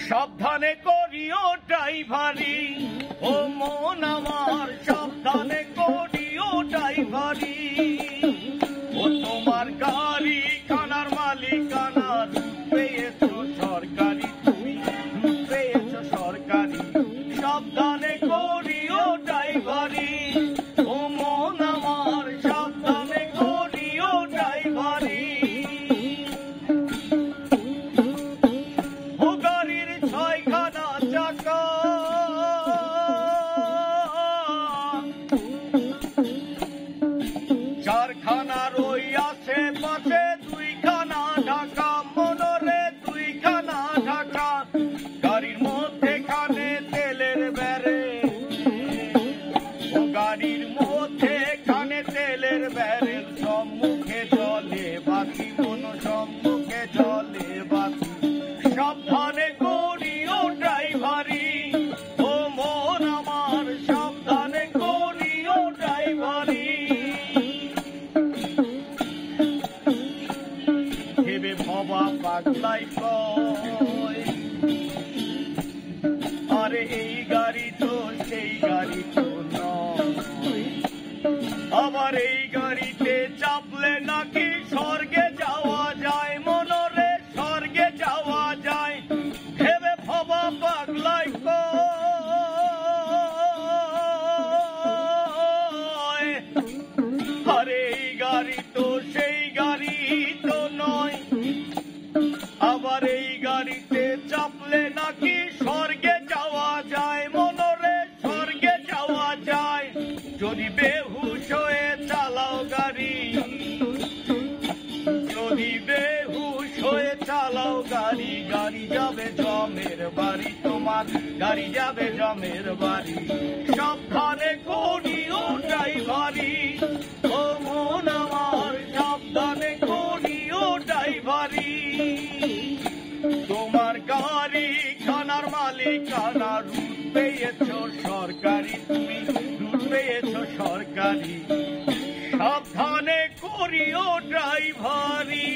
সাবধানে করিও ড্রাইভারি, ও মন আমার সাবধানে করিও ড্রাইভারি। ও তোমার গাড়ি খানার মালিকানা পেয়েছো সরকারি, তুমি পেয়েছো সরকারি। সাবধানে করিও ড্রাইভারি, ও মন আমার সাবধানে করিও ড্রাইভারি। ও গাড়ির 6খানা চাকা, 4খানা রই আছে পাশে, 2খানা ঢাকা মনরে, 2খানা ঢাকা। গাড়ির মধ্যেখানে তেলের ব্যারে, ও গাড়ির মধ্যেখানে তেলের ব্যারেল। সম্মুখে জলে বাতি, মন সম্মুখে জলে বাতি। সাবধানে করিও ড্রাইভারি, ও মন আমার সাবধানে করিও ড্রাইভারি। ভেবে ভবা পাগলাই কয়, আরে এই গাড়ি তো সেই গাড়ি তো নয়। আবার এই গাড়িতে চাপলে নাকি স্বর্গে যাওয়া যায়, মনরে স্বর্গে যাওয়া যায়। ভেবে ভবা পাগলাই কয়, আরে এই গাড়ি তো সেই গাড়ি তো নয়। আবার এই গাড়িতে চাপলে নাকি স্বর্গে যাওয়া যায়, মনরে স্বর্গে যাওয়া যায়। যদি বেহুশ হয়ে চালাও গাড়ি, যদি বেহুশ হয়ে চালাও গাড়ি, গাড়ি যাবে জমের বাড়ি, তোমার গাড়ি যাবে জমের বাড়ি। সাবধানে করিও ড্রাইভারি, ও মন আমার সাবধানে করিও ড্রাইভারি। তোমার গাড়ি খানার মালিকানা রুট পেয়েছো সরকারি, তুমি রুট পেয়েছো সরকারি। সাবধানে করিও ড্রাইভারি।